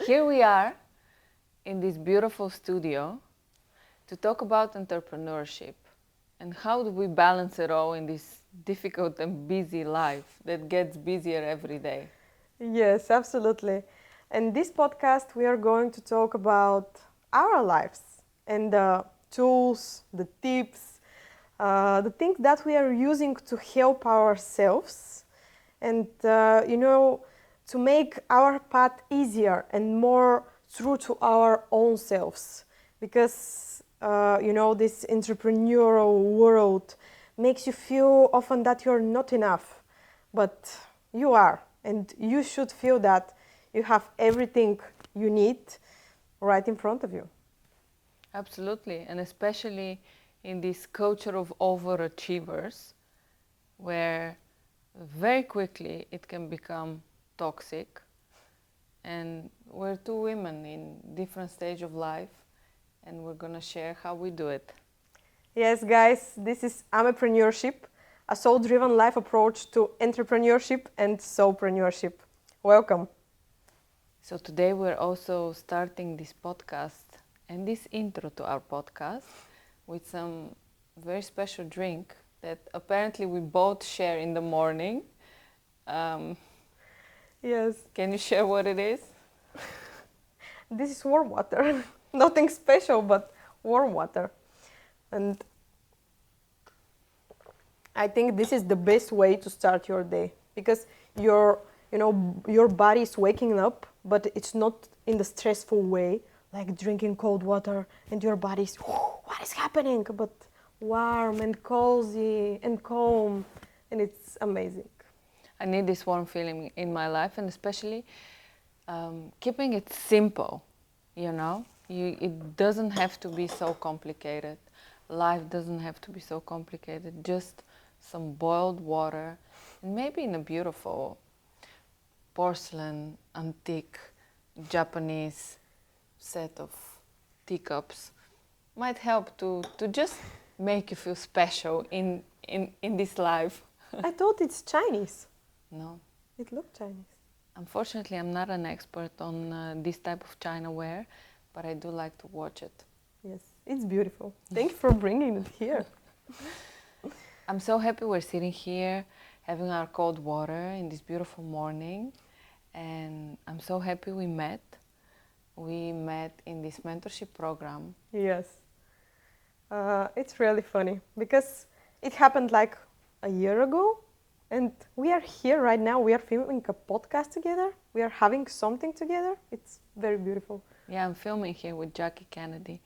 Here we are in this beautiful studio to talk about entrepreneurship and how do we balance it all in this difficult and busy life that gets busier every day. Yes, absolutely. In this podcast, we are going to talk about our lives and the tools, the tips, the things that we are using to help ourselves and, to make our path easier and more true to our own selves. Because, this entrepreneurial world makes you feel often that you're not enough, but you are. And you should feel that you have everything you need right in front of you. Absolutely, and especially in this culture of overachievers, where very quickly it can become toxic. And we're two women in different stage of life, and we're gonna share how we do it. Yes, guys, this is Amepreneurship, a soul-driven life approach to entrepreneurship and soulpreneurship. Welcome. So today we're also starting this podcast and this intro to our podcast with some very special drink that apparently we both share in the morning. Yes, Can you share what it is? this is warm water. Nothing special, but warm water. And I think this is the best way to start your day because your body is waking up, but it's not in the stressful way, like drinking cold water and your body's, what is happening? But warm and cozy and calm, and it's amazing. I need this warm feeling in my life, and especially keeping it simple, It doesn't have to be so complicated. Life doesn't have to be so complicated. Just some boiled water, and maybe in a beautiful porcelain, antique, Japanese set of teacups might help to just make you feel special in this life. I thought it's Chinese. No. It looked Chinese. Unfortunately, I'm not an expert on this type of chinaware, but I do like to watch it. Yes, it's beautiful. Thank you for bringing it here. I'm so happy we're sitting here having our cold water in this beautiful morning, and I'm so happy we met. We met in this mentorship program. Yes. It's really funny because it happened like a year ago, and we are here right now. We are filming a podcast together. We are having something together. It's very beautiful. Yeah, I'm filming here with Jackie Kennedy.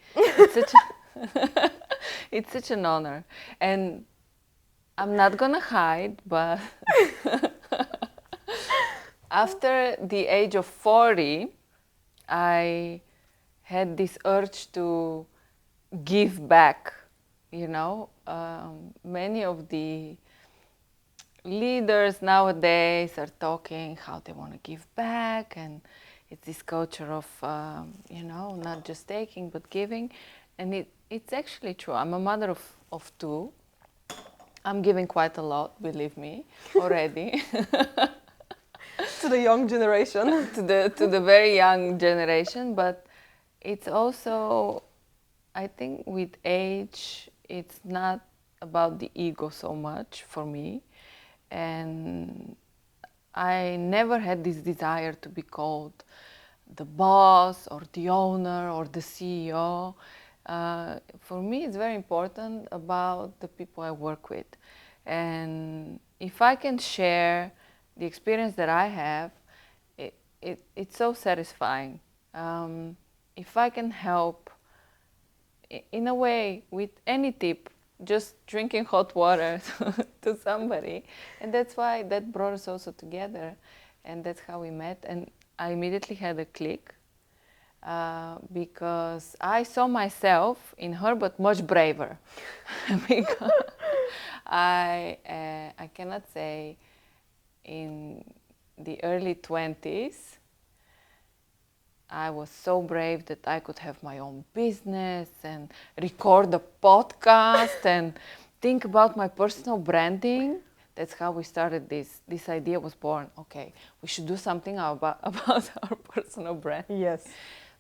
It's such an honor. And I'm not gonna hide, but after the age of 40, I had this urge to give back, Many of the leaders nowadays are talking how they want to give back, and it's this culture of, not just taking but giving. And it's actually true. I'm a mother of two. I'm giving quite a lot, believe me, already. To the young generation. to the very young generation, but it's also, I think with age, it's not about the ego so much for me. And I never had this desire to be called the boss or the owner or the CEO. For me, it's very important about the people I work with. And if I can share the experience that I have, it's so satisfying. If I can help in a way with any tip, just drinking hot water to somebody. And that's why that brought us also together. And that's how we met. And I immediately had a click because I saw myself in her, but much braver. Because I cannot say in the early 20s, I was so brave that I could have my own business and record a podcast and think about my personal branding that's how we started this. This idea was born. Okay, we should do something about our personal brand. Yes.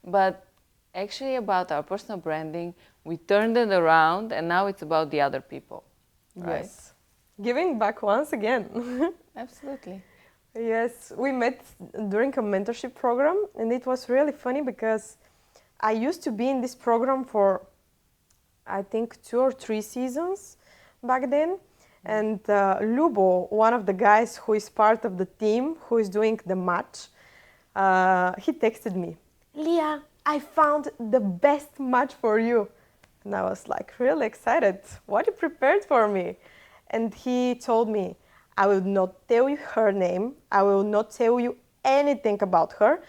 But actually about our personal branding, we turned it around and now it's about the other people, right? Yes. Giving back once again. Absolutely. Yes, we met during a mentorship program, and it was really funny because I used to be in this program for, I think, 2 or 3 seasons back then. And Lubo, one of the guys who is part of the team who is doing the match, he texted me, Leah, I found the best match for you. And I was like really excited. What you prepared for me? And he told me, I will not tell you her name. I will not tell you anything about her.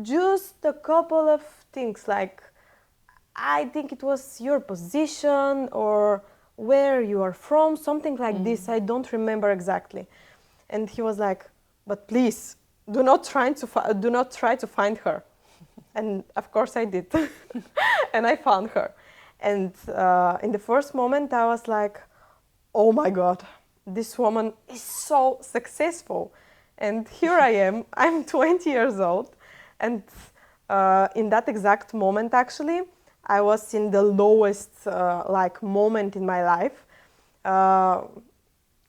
Just a couple of things like, I think it was your position or where you are from, something like this. I don't remember exactly. And he was like, but please, do not try to find her. And of course I did. And I found her. And in the first moment I was like, oh my God, this woman is so successful. And here I am, I'm 20 years old. And in that exact moment, actually, I was in the lowest moment in my life.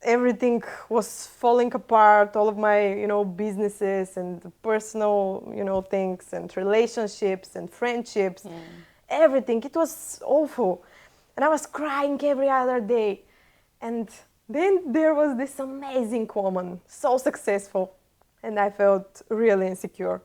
Everything was falling apart, all of my, businesses and personal, things and relationships and friendships, everything. It was awful. And I was crying every other day. And then there was this amazing woman, so successful, and I felt really insecure.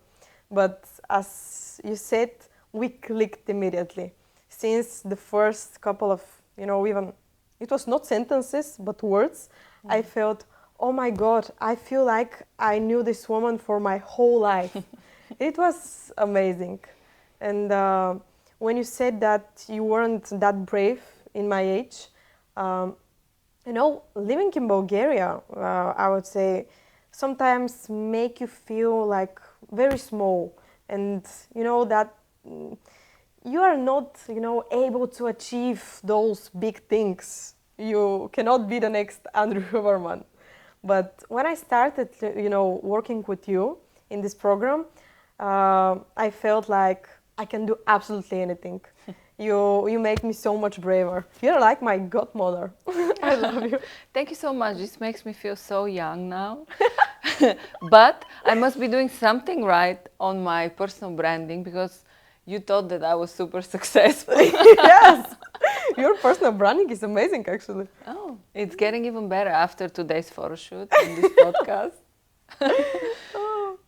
But as you said, we clicked immediately. Since the first couple of, even, it was not sentences, but words, I felt, oh my God, I feel like I knew this woman for my whole life. It was amazing. And when you said that you weren't that brave in my age, living in Bulgaria, I would say, sometimes make you feel like very small, and that you are not, able to achieve those big things. You cannot be the next Andrew Huberman. But when I started, working with you in this program, I felt like I can do absolutely anything. You make me so much braver. You're like my godmother. I love you. Thank you so much. This makes me feel so young now. But I must be doing something right on my personal branding because you thought that I was super successful. Yes. Your personal branding is amazing, actually. Oh, it's getting even better after today's photo shoot and this podcast.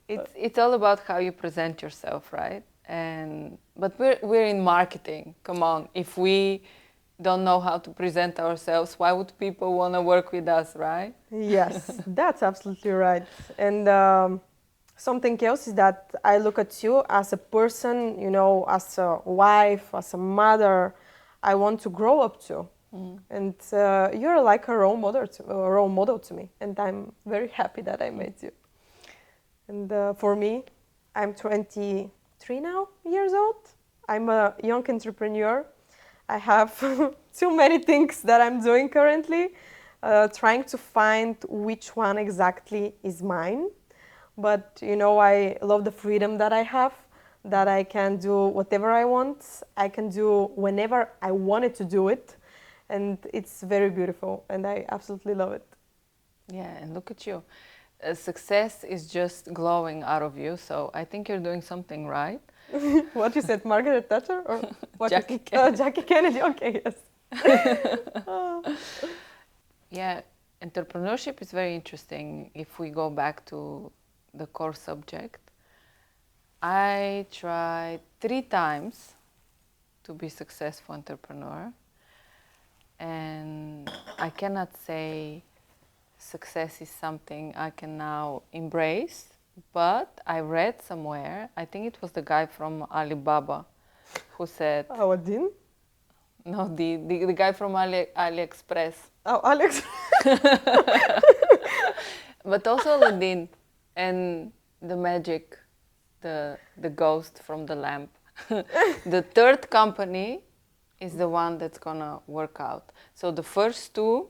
It's all about how you present yourself, right? But we're in marketing. Come on, if we don't know how to present ourselves, why would people want to work with us, right? Yes, that's absolutely right. And something else is that I look at you as a person, as a wife, as a mother. I want to grow up to. And you're like a role model to me. And I'm very happy that I met you. And for me, I'm 23 now years old. I'm a young entrepreneur. I have too many things that I'm doing currently, trying to find which one exactly is mine. But, I love the freedom that I have, that I can do whatever I want. I can do whenever I wanted to do it. And it's very beautiful, and I absolutely love it. Yeah, and look at you. Success is just glowing out of you, so I think you're doing something right. What you said, Margaret Thatcher? Or what Jackie Kennedy. Jackie Kennedy, okay, yes. Yeah, entrepreneurship is very interesting if we go back to the core subject. I tried 3 times to be successful entrepreneur, and I cannot say success is something I can now embrace, but I read somewhere, I think it was the guy from Alibaba who said, Aladdin? no, the guy from AliExpress. Oh, Alex. But also Aladdin and the magic, the ghost from the lamp. The third company is the one that's gonna work out. So the first 2,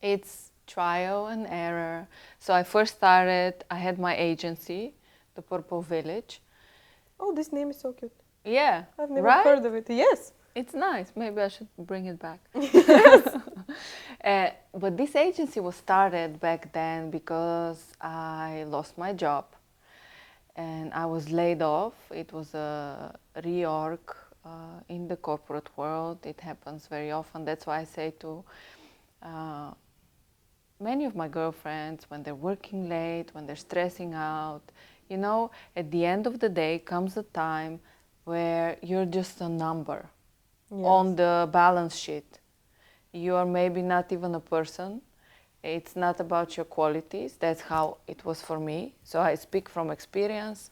it's trial and error. So I first started, I had my agency, the Purple Village. Oh, this name is so cute. Yeah, I've never right? heard of it. Yes. It's nice. Maybe I should bring it back. But this agency was started back then because I lost my job and I was laid off. It was a reorg in the corporate world. It happens very often. That's why I say to many of my girlfriends, when they're working late, when they're stressing out, you know, at the end of the day comes a time where you're just a number on the balance sheet. You are maybe not even a person. It's not about your qualities. That's how it was for me. So I speak from experience.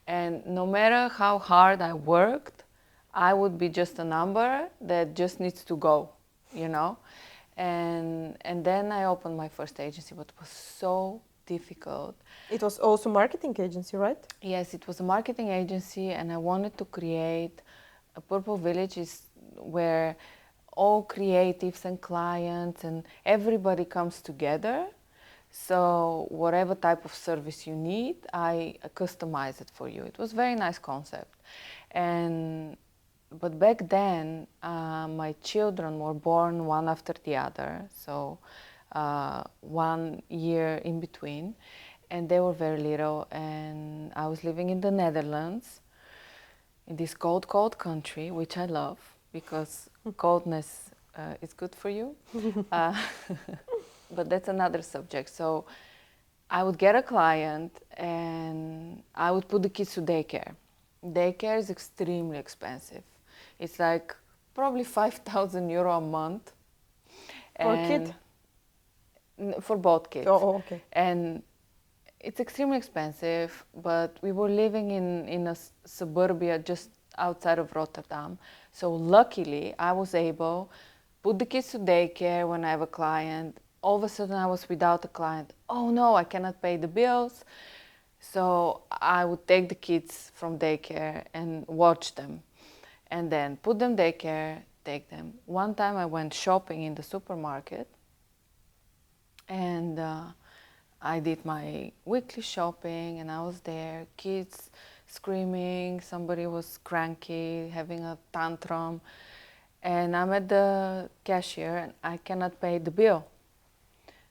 And no matter how hard I worked, I would be just a number that just needs to go, you know. And then I opened my first agency, but it was so difficult. It was also marketing agency, right? Yes, it was a marketing agency, and I wanted to create a Purple Village is where all creatives and clients and everybody comes together. So whatever type of service you need, I customize it for you. It was a very nice concept. But back then, my children were born one after the other, so 1 year in between, and they were very little, and I was living in the Netherlands, in this cold, cold country, which I love, because coldness is good for you. uh, but that's another subject. So I would get a client and I would put the kids to daycare. Daycare is extremely expensive. It's like probably 5,000 euro a month. For a kid? For both kids. Oh, okay. And it's extremely expensive, but we were living in a suburbia just outside of Rotterdam. So luckily, I was able put the kids to daycare when I have a client. All of a sudden, I was without a client. Oh no, I cannot pay the bills. So I would take the kids from daycare and watch them. And then put them daycare, take them. One time I went shopping in the supermarket. And I did my weekly shopping and I was there, kids screaming, somebody was cranky, having a tantrum. And I'm at the cashier and I cannot pay the bill.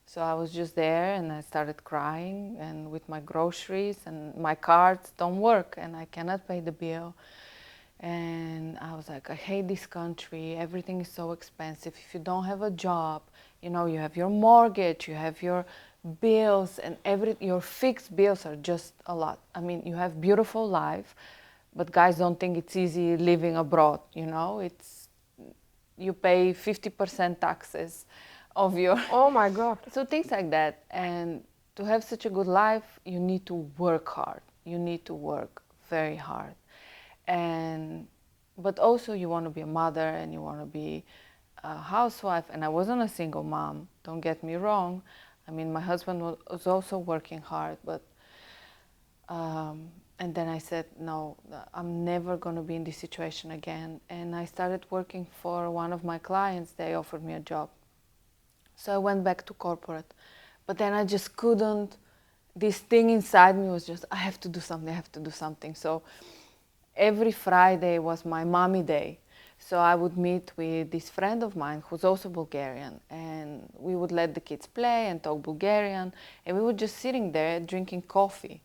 So I was just there and I started crying and with my groceries and my cards don't work and I cannot pay the bill. And I was like, I hate this country, everything is so expensive. If you don't have a job, you know, you have your mortgage, you have your bills and your fixed bills are just a lot. I mean, you have beautiful life, but guys don't think it's easy living abroad, you know? You pay 50% taxes of your... Oh my God. So things like that. And to have such a good life, you need to work hard. You need to work very hard. But also you want to be a mother and you want to be a housewife. And I wasn't a single mom, don't get me wrong. I mean, my husband was also working hard, but and then I said, no, I'm never going to be in this situation again. And I started working for one of my clients. They offered me a job. So I went back to corporate. But then I just couldn't, this thing inside me was just, I have to do something, I have to do something. So every Friday was my mommy day. So I would meet with this friend of mine who's also Bulgarian, and we would let the kids play and talk Bulgarian, and we were just sitting there drinking coffee.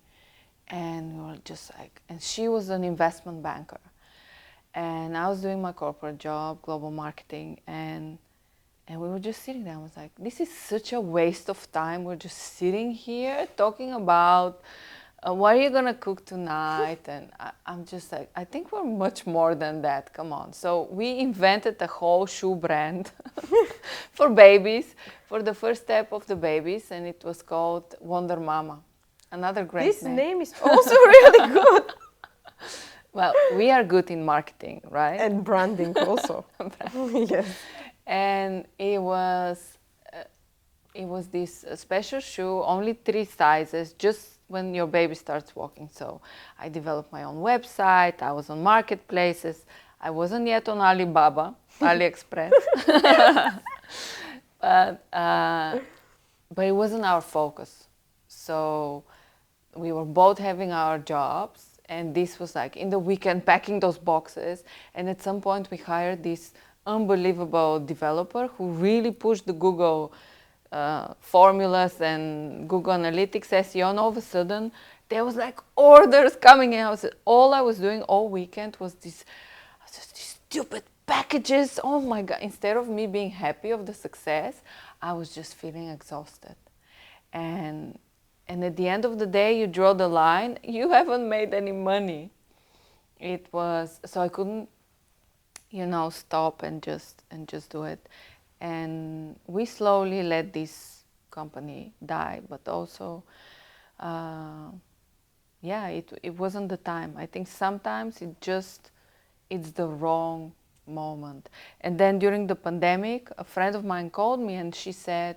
And we were just like, and she was an investment banker. And I was doing my corporate job, global marketing, and we were just sitting there. I was like, this is such a waste of time. We're just sitting here talking about what are you going to cook tonight? And I'm just like, I think we're much more than that. Come on. So we invented a whole shoe brand for babies, for the first step of the babies. And it was called Wonder Mama. Another great This name. name is also really good. Well, we are good in marketing, right? And branding also. Yes. And it was this special shoe, only 3 sizes, just when your baby starts walking. So I developed my own website. I was on marketplaces. I wasn't yet on Alibaba, AliExpress. But but it wasn't our focus. So we were both having our jobs, and this was like in the weekend packing those boxes. And at some point we hired this unbelievable developer who really pushed the Google formulas and Google Analytics SEO, and all of a sudden there was like orders coming in. All I was doing all weekend was these stupid packages. Oh my God. Instead of me being happy of the success, I was just feeling exhausted. And at the end of the day, you draw the line, you haven't made any money. It was, so I couldn't, stop and just do it. And we slowly let this company die, but also, it wasn't the time. I think sometimes it's the wrong moment. And then during the pandemic, a friend of mine called me and she said,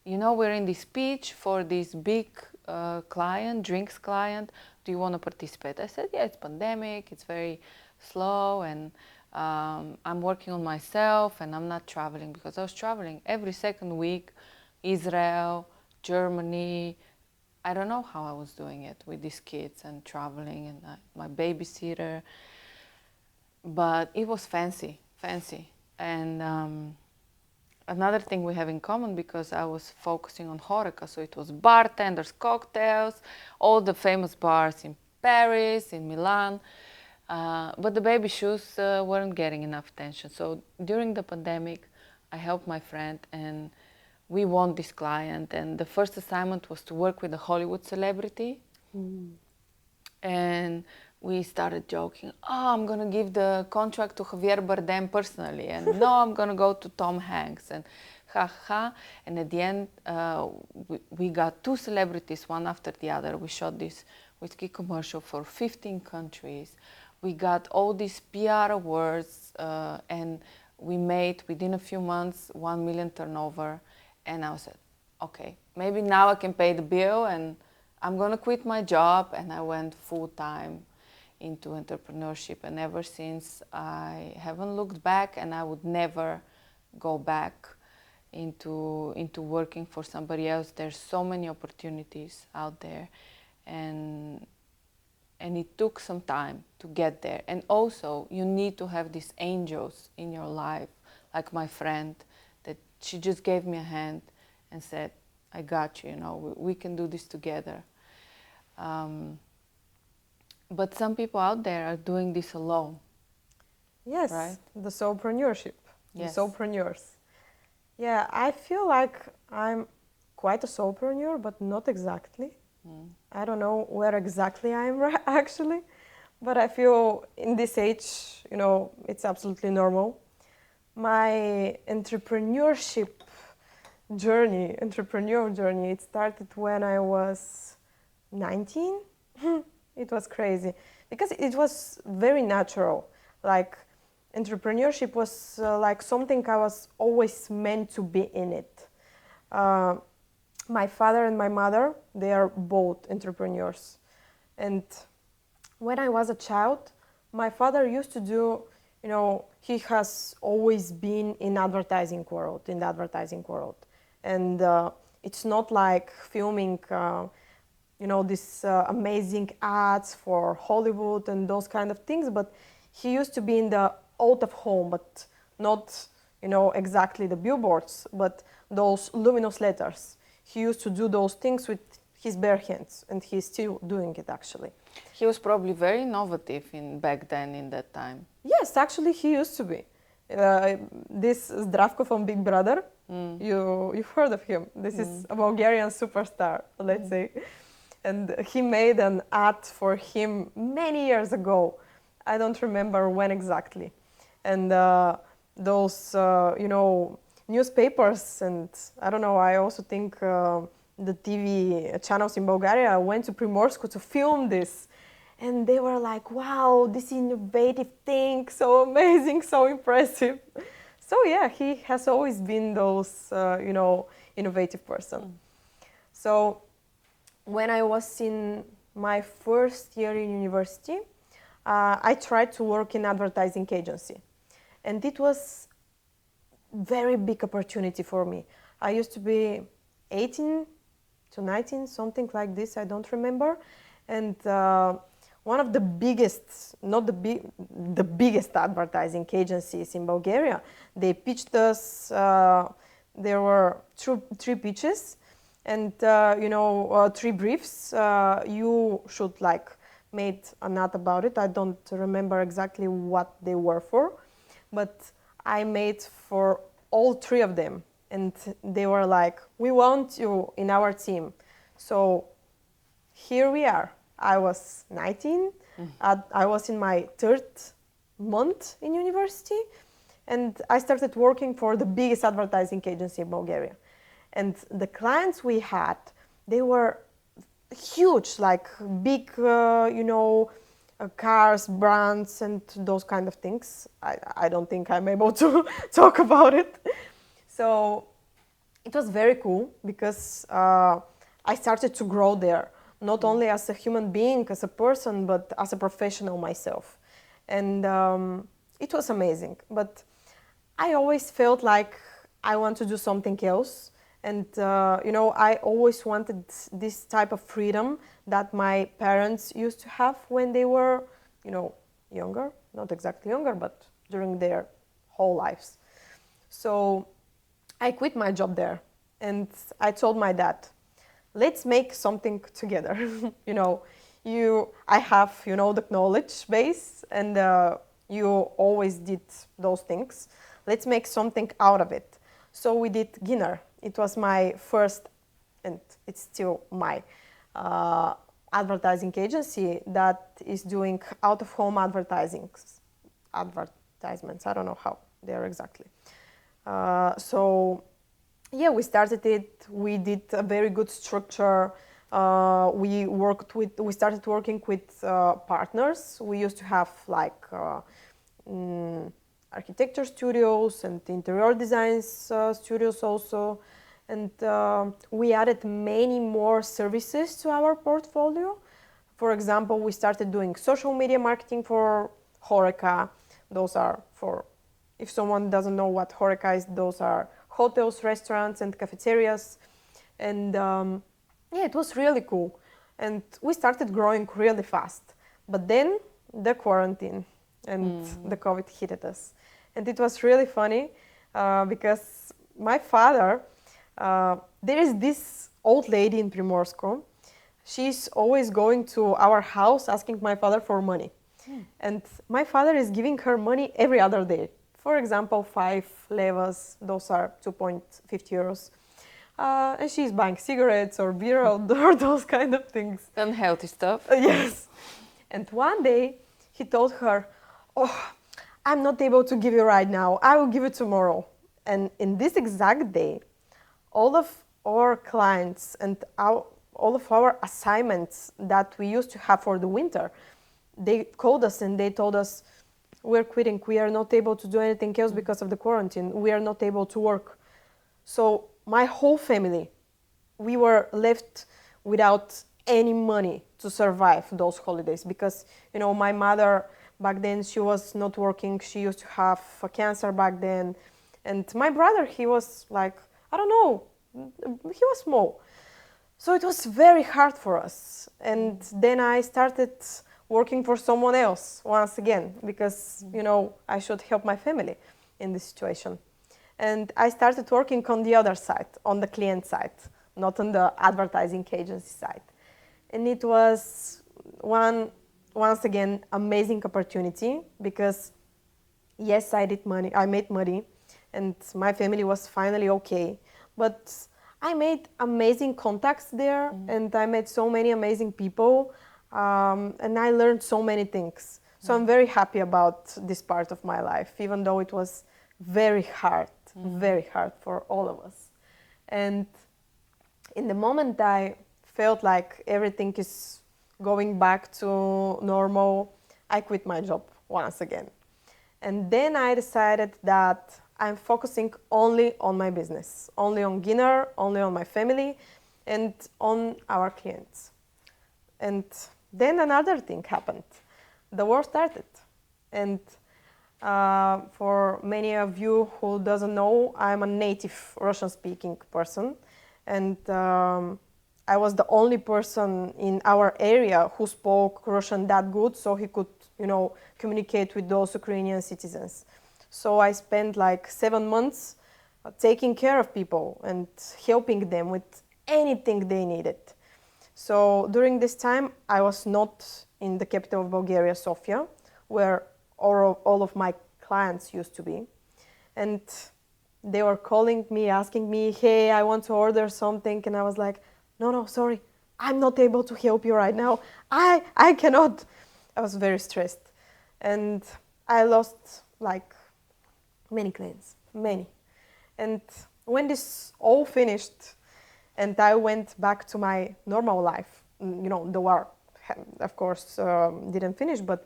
we're in this pitch for this big client, drinks client. Do you want to participate? I said, yeah, it's pandemic, it's very slow, and I'm working on myself, and I'm not traveling, because I was traveling every second week, Israel, Germany. I don't know how I was doing it with these kids and traveling, and my babysitter. But it was fancy. And another thing we have in common, because I was focusing on Horeca, so it was bartenders, cocktails, all the famous bars in Paris, in Milan. But the baby shoes weren't getting enough attention. So during the pandemic, I helped my friend, and we won this client. And the first assignment was to work with a Hollywood celebrity. And we started joking, I'm going to give the contract to Javier Bardem personally, and no, I'm going to go to Tom Hanks, and ha ha. And at the end, we got 2 celebrities, one after the other. We shot this whiskey commercial for 15 countries. We got all these PR awards, and we made, within a few months, 1 million turnover. And I said, okay, maybe now I can pay the bill, and I'm going to quit my job. And I went full-time into entrepreneurship. And ever since, I haven't looked back, and I would never go back into working for somebody else. There's so many opportunities out there. And it took some time to get there. And also, you need to have these angels in your life, like my friend, that she just gave me a hand and said, I got you, we can do this together. But some people out there are doing this alone. Yes, right? the soulpreneurship, Yes. the soulpreneurs. Yeah, I feel like I'm quite a soulpreneur, but not exactly. I don't know where exactly I am actually, but I feel in this age, it's absolutely normal. My entrepreneurial journey, it started when I was 19. It was crazy because it was very natural. Like, entrepreneurship was like something I was always meant to be in it. My father and my mother, they are both entrepreneurs. And when I was a child, my father used to do, he has always been in the advertising world. And it's not like filming, these amazing ads for Hollywood and those kind of things, but he used to be in the out of home, but not, exactly the billboards, but those luminous letters. He used to do those things with his bare hands, and he's still doing it actually. He was probably very innovative back then, in that time. Yes, actually he used to be. This Zdravko from Big Brother, you've heard of him. This is a Bulgarian superstar, let's say. And he made an ad for him many years ago. I don't remember when exactly. And those, newspapers, and I don't know, I also think the TV channels in Bulgaria went to Primorsku to film this. And they were like, wow, this innovative thing, so amazing, so impressive. So yeah, he has always been those, innovative person. So when I was in my first year in university, I tried to work in advertising agency. And it was very big opportunity for me. I used to be 18 to 19, something like this, I don't remember. And one of the biggest, not the biggest advertising agencies in Bulgaria, they pitched us, there were three pitches and, three briefs. You should like made a note about it. I don't remember exactly what they were for, but I made for all three of them. And they were like, we want you in our team. So here we are. I was 19. I was in my third month in university. And I started working for the biggest advertising agency in Bulgaria. And the clients we had, they were huge, like big, cars, brands, and those kind of things. I don't think I'm able to talk about it. So it was very cool because I started to grow there, not only as a human being, as a person, but as a professional myself. And it was amazing. But I always felt like I want to do something else. And, I always wanted this type of freedom that my parents used to have when they were, younger. Not exactly younger, but during their whole lives. So I quit my job there. And I told my dad, let's make something together. I have, the knowledge base, and you always did those things. Let's make something out of it. So we did Ginner. It was my first, and it's still my advertising agency that is doing out-of-home advertisements. I don't know how they are exactly. We started it. We did a very good structure. We started working with partners. We used to have like architecture studios and interior design studios also. And we added many more services to our portfolio. For example, we started doing social media marketing for HoReCa. Those are for, if someone doesn't know what HoReCa is, those are hotels, restaurants, and cafeterias. And it was really cool. And we started growing really fast. But then the quarantine and the COVID hit us. And it was really funny because my father, there is this old lady in Primorsko. She's always going to our house asking my father for money. And my father is giving her money every other day. For example, 5 levas, those are 2.50 euros. And she's buying cigarettes or beer or those kind of things. Unhealthy stuff. Yes. And one day he told her, I'm not able to give you right now. I will give you tomorrow. And in this exact day, all of our clients and all of our assignments that we used to have for the winter, they called us and they told us, we're quitting. We are not able to do anything else because of the quarantine. We are not able to work. So my whole family, we were left without any money to survive those holidays because, my mother back then, she was not working. She used to have a cancer back then. And my brother, he was like, I don't know, he was small. So it was very hard for us. And then I started working for someone else once again because, I should help my family in this situation. And I started working on the other side, on the client side, not on the advertising agency side. And it was once again, amazing opportunity because yes, I made money and my family was finally okay. But I made amazing contacts there and I met so many amazing people and I learned so many things. So I'm very happy about this part of my life, even though it was very hard for all of us. And in the moment I felt like everything is going back to normal, I quit my job once again. And then I decided that I'm focusing only on my business, only on Ginner, only on my family, and on our clients. And then another thing happened. The war started. And for many of you who doesn't know, I'm a native Russian-speaking person. and I was the only person in our area who spoke Russian that good, so he could, communicate with those Ukrainian citizens. So I spent like 7 months taking care of people and helping them with anything they needed. So during this time, I was not in the capital of Bulgaria, Sofia, where all of my clients used to be. And they were calling me, asking me, hey, I want to order something. And I was like, no, sorry, I'm not able to help you right now. I cannot. I was very stressed. And I lost like many clients, many. And when this all finished and I went back to my normal life, the war, of course, didn't finish, but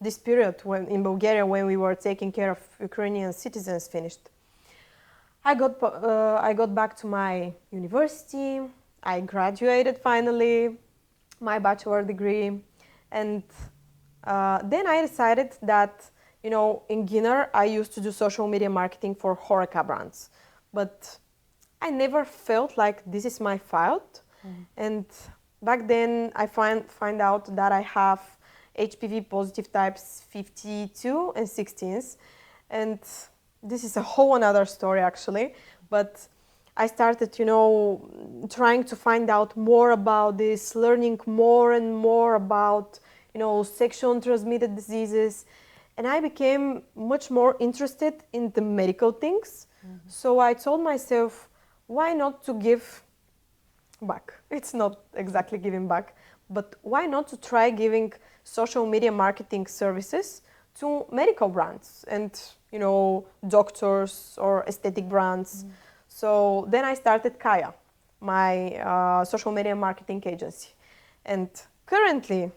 this period when in Bulgaria when we were taking care of Ukrainian citizens finished. I got back to my university. I graduated finally, my bachelor degree, and then I decided that in Ginner I used to do social media marketing for Horeca brands, but I never felt like this is my field. And back then I find out that I have HPV positive types 52 and 16s, and this is a whole another story actually, but I started, trying to find out more about this, learning more and more about, sexually transmitted diseases, and I became much more interested in the medical things. So I told myself, why not to give back? It's not exactly giving back, but why not to try giving social media marketing services to medical brands and doctors or aesthetic brands. So then I started Kaya, my social media marketing agency, and currently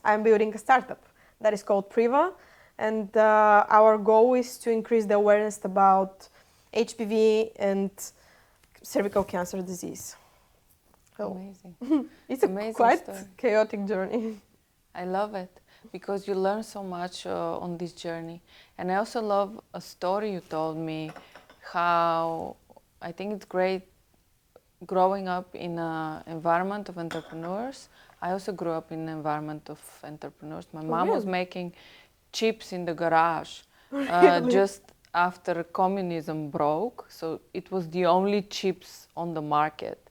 I'm building a startup that is called Priva, and our goal is to increase the awareness about HPV and cervical cancer disease. So Amazing. it's Amazing a quite story. chaotic journey. I love it because you learn so much on this journey. And I also love a story you told me, how I think it's great growing up in an environment of entrepreneurs. I also grew up in an environment of entrepreneurs. My mom was making chips in the garage just after communism broke. So it was the only chips on the market.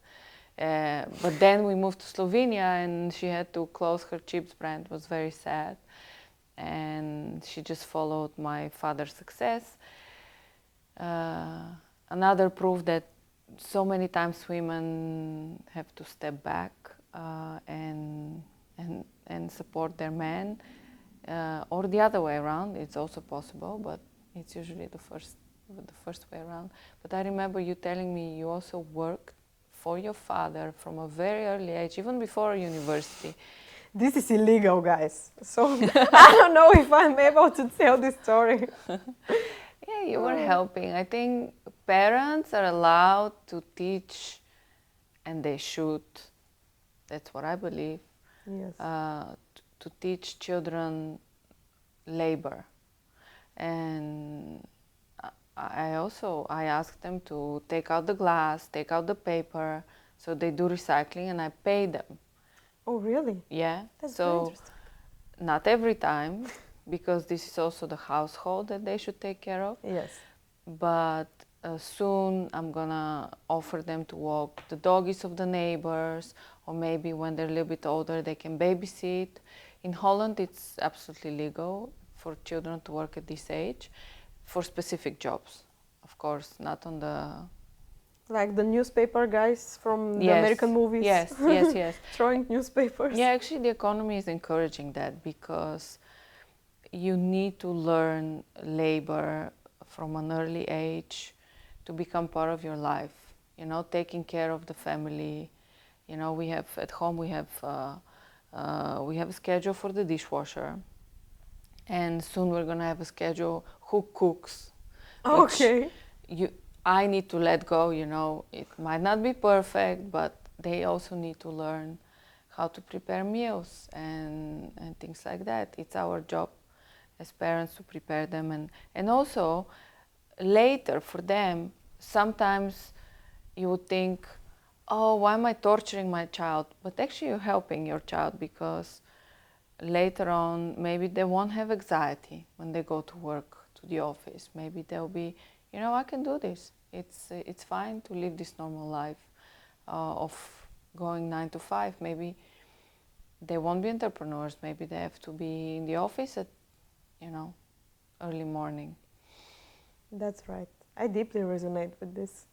But then we moved to Slovenia and she had to close her chips brand. It was very sad. And she just followed my father's success. Another proof that so many times women have to step back and support their men, or the other way around. It's also possible, but it's usually the first way around. But I remember you telling me you also worked for your father from a very early age, even before university. This is illegal, guys. So I don't know if I'm able to tell this story. Yeah, you were helping. I think parents are allowed to teach, and they should. That's what I believe. Yes. To teach children labor, and I asked them to take out the glass, take out the paper, so they do recycling, and I pay them. Oh, really? Yeah. That's very interesting. Not every time, because this is also the household that they should take care of. Yes. But soon I'm gonna offer them to walk the doggies of the neighbors, or maybe when they're a little bit older they can babysit. In Holland it's absolutely legal for children to work at this age for specific jobs. Of course, not on the... Like the newspaper guys from the American movies. Yes. Throwing newspapers. Yeah, actually the economy is encouraging that, because you need to learn labor from an early age to become part of your life. Taking care of the family. We have at home we have a schedule for the dishwasher, and soon we're gonna have a schedule who cooks. Okay. I need to let go. It might not be perfect, but they also need to learn how to prepare meals and things like that. It's our job as parents to prepare them, and also later for them sometimes you would think, oh, why am I torturing my child? But actually you're helping your child, because later on maybe they won't have anxiety when they go to work, to the office. Maybe they'll be, I can do this. It's fine to live this normal life of going 9 to 5. Maybe they won't be entrepreneurs. Maybe they have to be in the office at, early morning. That's right. I deeply resonate with this.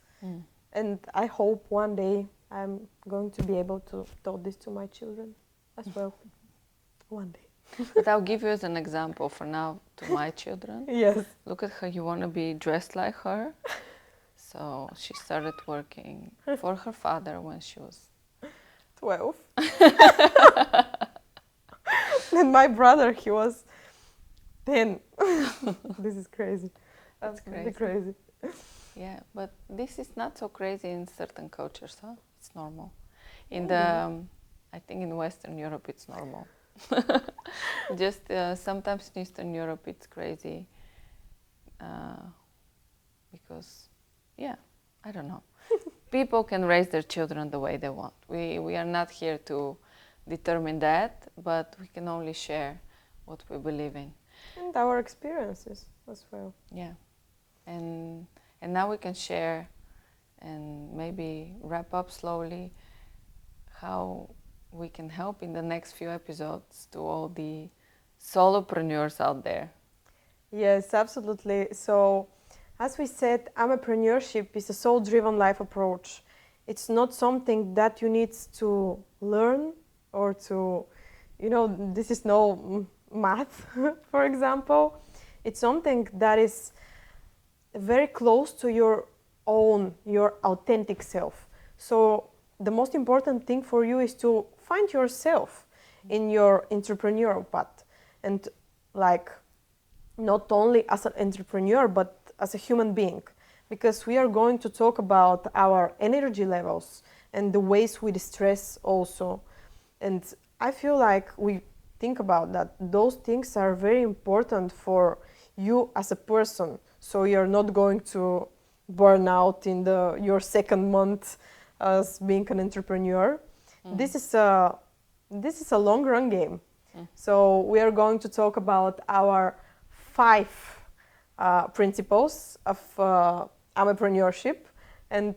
And I hope one day I'm going to be able to tell this to my children as well. One day. But I'll give you as an example for now to my children. Yes. Look at her, you want to be dressed like her. So she started working for her father when she was 12. And my brother, he was 10. This is crazy. That's really crazy. Yeah, but this is not so crazy in certain cultures, huh? It's normal. I think in Western Europe it's normal. Just sometimes in Eastern Europe it's crazy because, I don't know. People can raise their children the way they want. We are not here to determine that, but we can only share what we believe in. And our experiences as well. Yeah. And now we can share and maybe wrap up slowly how we can help in the next few episodes to all the solopreneurs out there. Yes, absolutely. So, as we said, Amepreneurship is a soul-driven life approach. It's not something that you need to learn or to, this is no math, for example. It's something that is very close to your authentic self. So the most important thing for you is to find yourself in your entrepreneurial path, and not only as an entrepreneur but as a human being, because we are going to talk about our energy levels and the ways we distress also. And I feel like we think about that those things are very important for you as a person, so you're not going to burn out in your second month as being an entrepreneur. This is a long run game. So we are going to talk about our 5 principles of Amepreneurship, and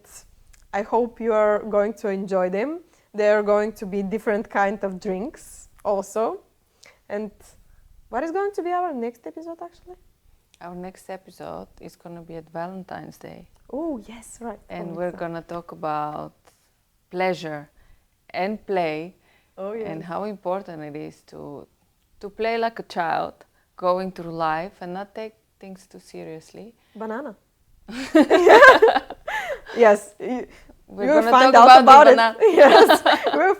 I hope you are going to enjoy them. There are going to be different kind of drinks also. And what is going to be our next episode actually? Our next episode is going to be at Valentine's Day. Oh, yes, right. And we're going to talk about pleasure and play. Oh, yes. And how important it is to play like a child, going through life and not take things too seriously. Banana. Yes. We're you will gonna find talk out about it. banana. Yes, we will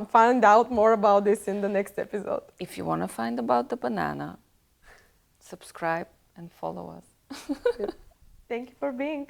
find out more about this in the next episode. If you want to find about the banana, subscribe and follow us. Thank you for being.